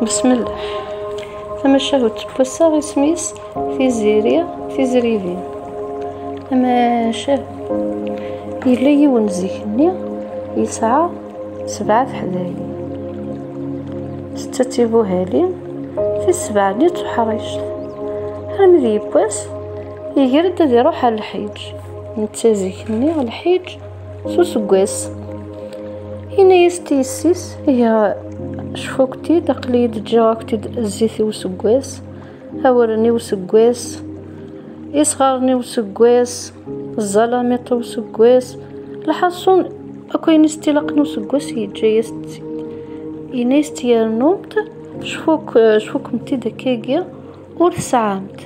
بسم الله. ثم شهوت بوسا غيسميس تيزريفين. أما شاه إلا يون زيكني يسعى 7 حدايق 6 تيبوهالين في 7 نيت وحريشت. هرمي ذي بواس يقرد ذي يروح على الحيج نتازيكني على الحيج سوسكواس هنا يستيسيس هي شفوكتي تقليد جاكتي الزيتي وسكواس هاورني وسكواس يصغرني وسكواس الظلاميط وسكواس الحصون اكو ينستلقني وسكواس يجايست ينستي نومت شفوك متي دكاكيا ورسعامت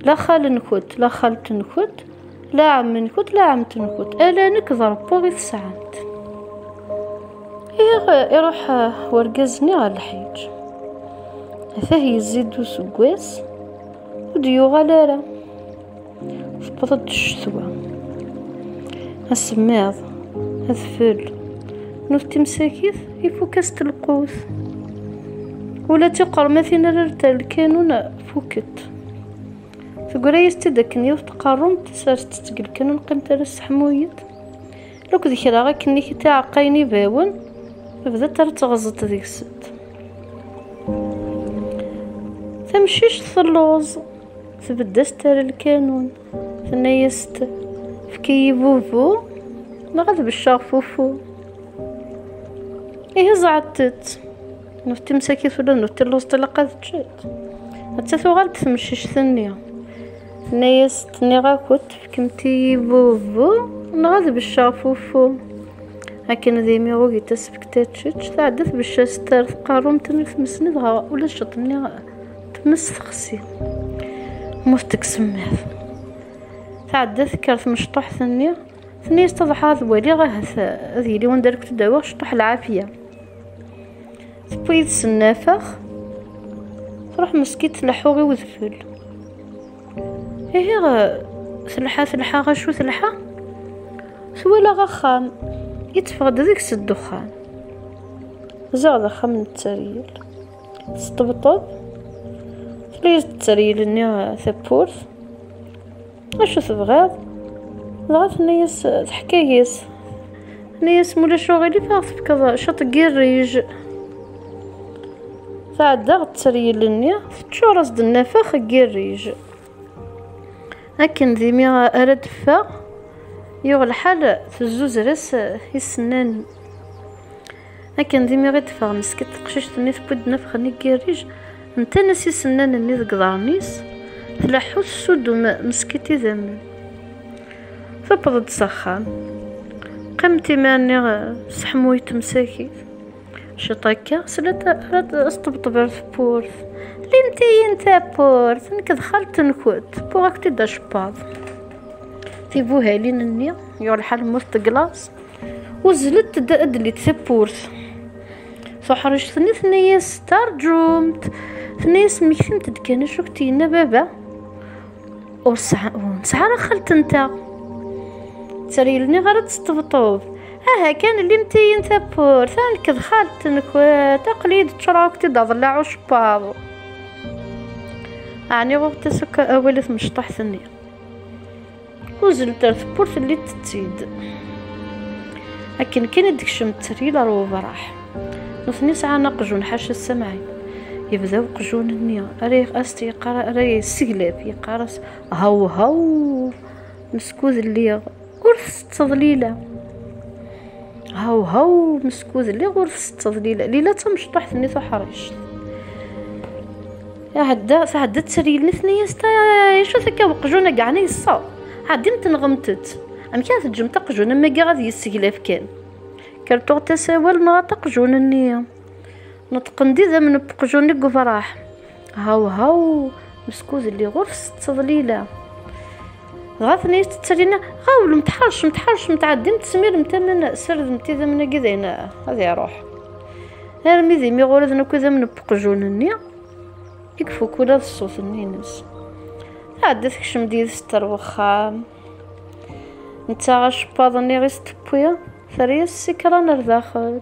لا خال نكوت لا خالت نكوت لا عم نكوت لا عمت نكوت الا نكضر بوغي سعامت يروح ورقزني على الحيج هذا يزيدو سكواس وديو غلالة فبطت الشتوى السماض الفل نوث مساكيث يفوكست القوس ولا تقر مثلا رتال الكانون فوكت تقول يستدكني وتقارن تسارت تسقل كانون قمت السحمويت لوك ذكرى غاكني تاع عقيني باون بدات تغزط ذيك الست تمشيش ثلوز تبدا ستار الكانون ثنيست فكي بوفو نغذ بالشافوفو ايه زعتت نوتي مساكي ولا نوتي اللوز تلقات جات حتى ثوغالت تمشيش ثانيه ثنيست ثني غاكوت فكمتي بوفو نغذ بالشافوفو لكن ذي ميغوغي تسبكتاتشتش تعدث بالشاستار تقارم تنف مسندها ولا شطني تمس تخسي مفتك سماث تعدث كارث مشطح ثانية استضحى ذوالي غاهث ذي لي وندرك تداوغ شطح العافية تبويد سنافخ تروح مسكيت لحوغي وذفل هي ثلحة غشو ثلحة سوالا غخام يتفقد ذيك الدخان زاد خمن التريل تستبطب تليز التريل اني ثبورث اشو تبغاض ضغط نيس تحكايس نيس مولا شغلي فاغ كذا شطقي الريج تعدى التريل اني تشورس النفاخ كي الريج لكن ذي ميغا ارد فا يغل حال تزوز راس يسنان لكن ديما غير تفاغ مسكت قششت نيت بود نفخني كيريج نتا ناسي سنان ني ذكضارنيس تلاحو السود مسكتي ذم فبضت سخان قمتي ماني سحموي تمساكي شطاكا سلات راد استبطبر في بورث لنتي انت بورث نك دخلت نكوت بوغك تدا شباض تيبوها لين النية يو الحال مرت كلاص وزلت ادليت ثبورث صحرش ثنيا ستار جومت ثنيا سميكتمت دكان شوكتينا بابا ونسعى خلت نتا تريلني غير تستبطوب كان اللي متين ثبور ثانك دخلت نكوات تقليد تشراك تضلع شبابو يعني وقت سكا اولت مشطح ثنيا وزلت ثبورت اللي تتيد لكن كان ديك التريل راه براح نثني ساعه نقجون حاش السمعي يبداو قجون النيا ريق استي يقرا راي السقلاف يقرس هاو مسكوذ اللي غرس تضليله هاو مسكوذ اللي غرس تضليله ليله تمشطح ثني حريش يا هدا تريل نثني شو ثكا قجونه كاعني الصاو عادين تنغمتت ام كانت تجمت قجون ما كاع غادي يسقلاف كرتو تساوال ناطق جون النية نطقن دي ذا من بقجوني قفراح هاو مسكوز اللي غرس تضليله غاثني تتسالينا غاول متحرش متعدم تسمير متمن سرد متي ذا من كذا هذا يروح هرمي ذي مي غورد كذا من بقجون النية يكفو كولا الصوت النينس عدت كشم ديال ستر وخام نتا غشباضني غير ستبويا ثريا السكران داخل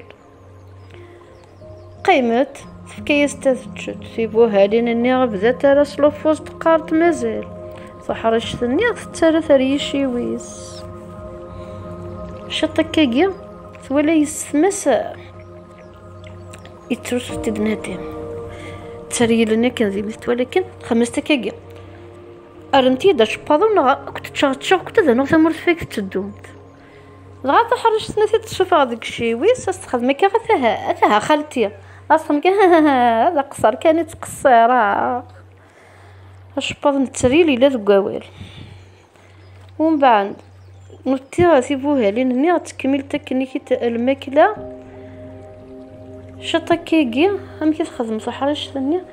قيمت تفكيس تثجد في بوها لينني غبدات راس لوفوز تقارت مازال صحرش ثني تتسالى ثريشي ويس شطكاكيا ولا يسمس يترس تبنادم تسري لنا كان زيمت ولكن خمسة كاكيا ارنتي داش بادونا كنت تشغل كنت انا ثمرت فيك تدومت لغا تحرش سنتي تشوف هذاك الشيء ويس استخدم كي غثها خالتي اصلا كان هذا قصر كانت قصيره اش باد نتريلي لا دكوال ومن بعد نوتي سيبوها لين تكمل تكنيكي الماكله شطكيكي هم كي تخدم صحراش ثانيه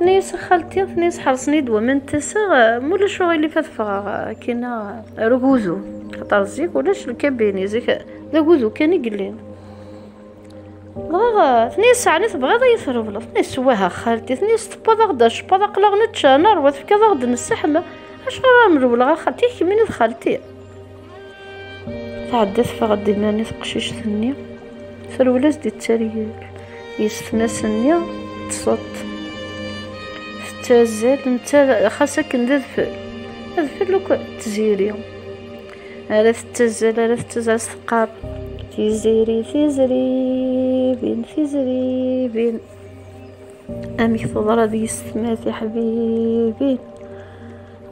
نيس خالتي نيس حرصني دوا من تسا مولا شغل اللي فاتفا كاينه رغوزو خطر زيك ولاش الكابيني زيك رغوزو كان يقلين نيس عني تبغي ضيف ربلا نيس سواها خالتي نيس تبغى غداش بغا قلغ نتشانر وفي كذا غد نسحمه اش غامر ولا خالتي كمين خالتي تعدت فغدي ماني تقشيش ثنيه فالولاز دي التريال يستناسني تصوت تازال نتا خاصك ندفل لوك تزيري على تزال على تزال سقار تيزيري بين امي تضرا دي السمات يا حبيبي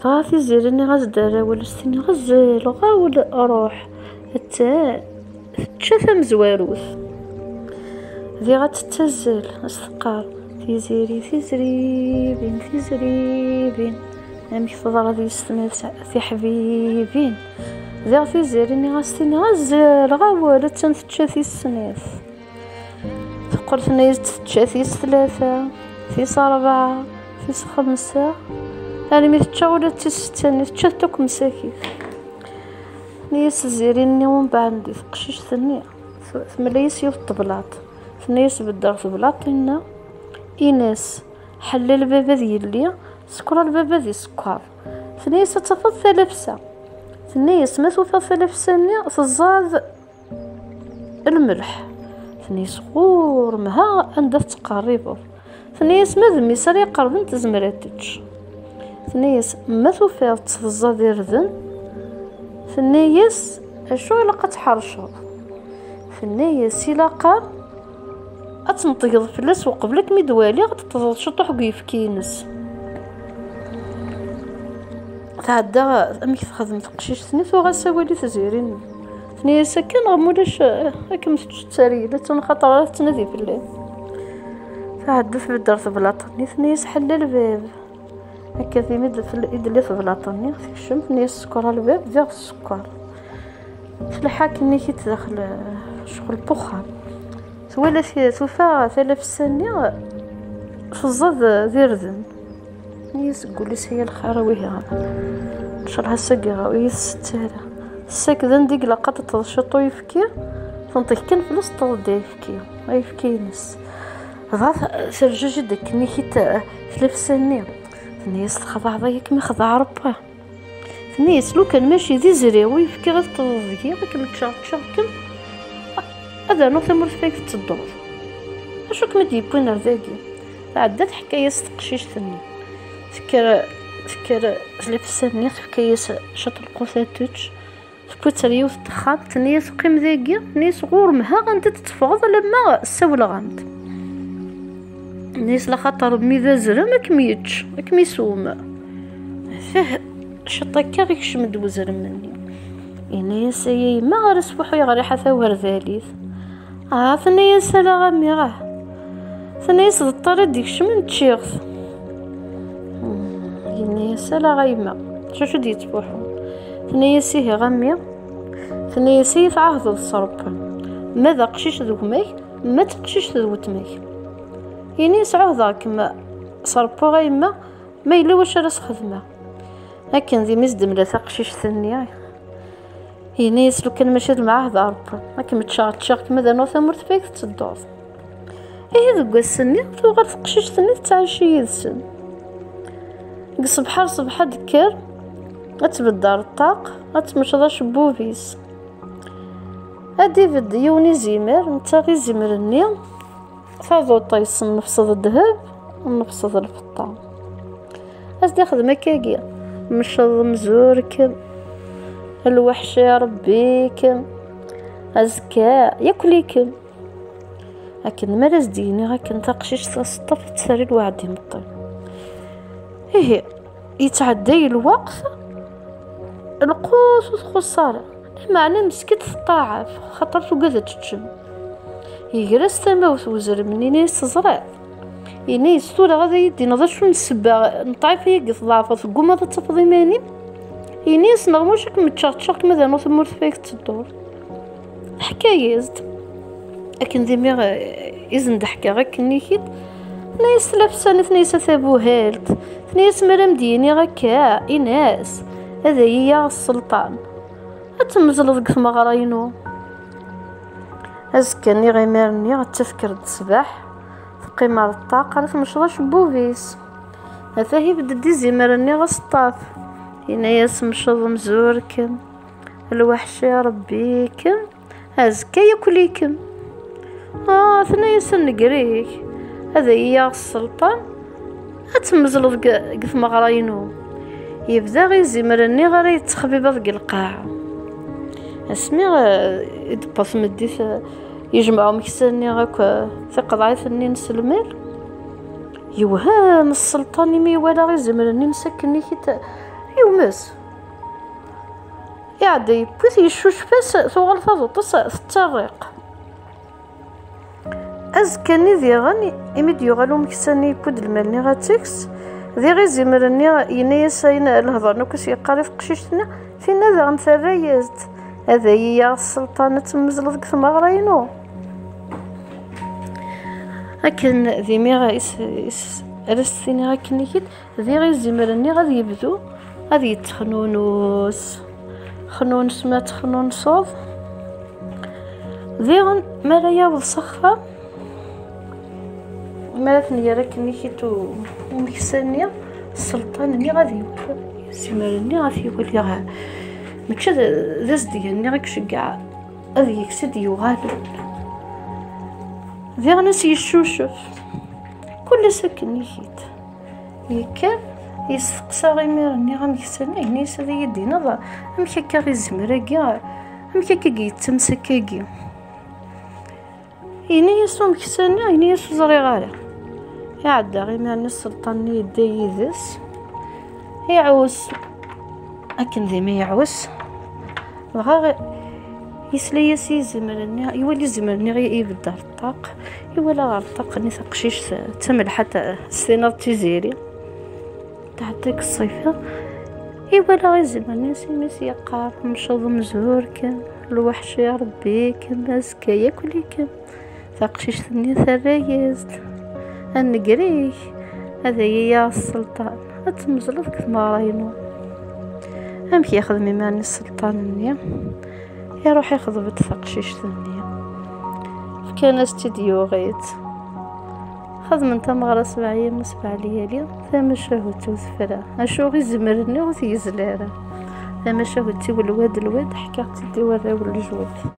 غافي زيرني غزدارة ولا ستني غزال غاول اروح حتى تشافى مزواروث ذي غتتزال السقار تيزيري بين امي تضرا دي السمات يا حبيبين ذا في زيرني غاستيني غزال غاولا تنفتشاثي السناث تقول ثنايا تفتشاثي ثلاثة في 4 في 5 هاني مي تشاولا تستني تشاتوك مساكيف نيس زيريني ومن بعد تقشيش ثنيا ثمليس يوف الطبلاط ثنيس بالدار طبلاطينا إناس حلل بابا ديالي سكر البابا دي سكر ثنيس تفض 3 ساعة ثنيس ما توفى 3 سنة تزاد الملح ثنيس غور مها عندها تقريبا ثنيس ما ذمي سري قربن تزمراتش ثنيس ما توفى تزاد يردن ثنيس شو لقى تحرشر ثنيس يلاقى اتنطيض فلاس وقبلك مدوالي غتطلع شطوح كيفكينس تعدى امي تخدم تقشيش ثنيت وغاساولي تزيرين ثنيا ساكن غمولاش هاكا تساري لا تنخاطر راه تنادي في الليل تعدى في الدار بلاطني ثنيا حل الباب هكا في مد في الايد اللي في بلاطني في الشم ثنيا سكر الباب ديال السكر في الحاكم كي تدخل شغل بخار ولا في توفى 3 سنين في الزاد ذيردن نيس قولي هي الخيروي هذا ان شاء الله ساقيها ويستاهل الساك ذا نديق لقات تشطو يفكي تنطيك كان فلوس طرد يفكي ما يفكينس هذا سرجا جدك ني كي 3 سنين نيس خضع ضيك ما خضع ربه نيس لو كان ماشي ذي زريوي يفكي غير طردكي غير كل هذا نو ثمر فيك تدور اشوك ما ديبوين ذاكي عدات حكايه تقشيش ثاني فكر 3 سنين حكايه شط القوثاتوش فكرتريو في الدخان تنيس قيم ذاكي نيس غور مها غنت تتفاض لما السول غنت نيس لخاطر ميذا زرا ما كميتش ما كميسوم فيه شطكا غير شمد وزر مني نيس يا ما غير صبحو غير حتى ورذاليث ثنيا سلا غامي ثنيا الطريق ديك شمن تشيغث ثنيا سلا غايمه شو ديت بوحو ثنيا سيه غامي ثنيا سيه عهد الصرب ماذا قشيش ذومي ما تقشيش ذوتمي يعني سعوذا كما صربو غايمه ما يلا واش راس خدمه هكا ذي مزدم لا تقشيش ثنيا هنا يسلو كان ماشي معاه ضرب ما كي متشاغ كما دانو ثمرت فيك تدور ذوك السني غير تقشيش ثني تعيشي يدسن صباح دكر غتبدار الطاق غتمشى شبوبيس هادي فد يوني زيمر نتا غي زمرني ثاضوطا يصنفصد الذهب ونفصد الفطام. أزدي خدمة كاكيا مشض مزوركم الوحش يا ربيكم أزكاء ياكليكم. لكن ما رزديني غاكن تقشيش تصطف تساري الوعد يمطي. إيه يتعدي الوقت القوس والخسارة معنى مسكت الطاعة خاطر توقذ تتشم يجرس تموت وزر منين يستزرع يني الصورة غادا يدي نظر شو نسبة نطعف يقف ضعفة قوم تتفضي ماني يني سنغموشك متشاق ماذا نوث مورت فيك تدور حكاية يزد لكن ذي ميغ إذن دحكا غاك نيكيد نايس لابسان ثنيس ثابو هالت ثنيس مرام ديني غاكا إناس هذا هي السلطان أتمزل ذك مغراينو أزكاني غيمارني غتفكر الصباح في قمار الطاقة راه مشغلش بوفيس هذا هي بدي زمرني غسطاف هنا ياس مشض مزوركم الوحش يا ربيكم أزكا ياكليكم ثنايا سنقريك هذا هي السلطان أتمزل ذك مغراينو يبدا غير زمرني غير يتخبي بضق القاعة اسمي يدبط مديت يجمعوا مكساني غاك في قضايا ثنين سلمير يوهام السلطان يمي ولا غير زمرني مسكني كي يومس يعدي بوث يشوش بس ثوغل فاضو الطريق أزكاني ذي غني إمد يغالو مكساني بود المالني غاتيكس ذي غي زمرني ينيس ينا الهضر نوكس يقاري في قشيشتنا فينا ذا غنثرى يزد هذا هي السلطانة تمزل ذك ثمغرينو لكن ذي ميغا رسيني غاك نيكيد ذي غي زمرني غادي يبدو غادي يتخنونوس خنونس ما تخنونصوض ذي غن ما لا ياوض صخفة ما ثنيا راك نيكيتو ومكسانيا السلطان غادي زمرني غادي يقول لها مكش ذاز ديالني غاك شقع هذي يكسد يغالب ذي غناس يشوشف كل ساكن يحيد يكال يسقسا غيميرني غمكساني هنيس هذا يدي نظر أمك هكا غي زمراكي أمك هكا يتمسكاكي ينيسو مكساني ينيسو زريغالي يعدى غيميرني السلطان يدي يذس يعوس لكن ذي ما يعوس بغا يسلي زمرني يولي زمرني غير يبدا الطاق يولي غير الطاق ني ثقشيش تمل حتى السنة تيزيري تاع ديك الصيفة يولي غير زمرني سيميس يقار مشض مزوركم الوحش يا ربيكم أزكا ياكليكم ثقشيش ثني ثرايزد النقريك هذا هي السلطان أتمزلفك ثمارينو أمك ياخذ ميماني السلطان النية يروح ياخذ بتثقشيش ثانية كان استديو غيت خذ من تمغرى 7 أيام و 7 ليالي ثم شهوتو ثفرا أشو غي زمرني وثي زلارة ثم شهوتي والواد حكاتي دي وراو الجواد.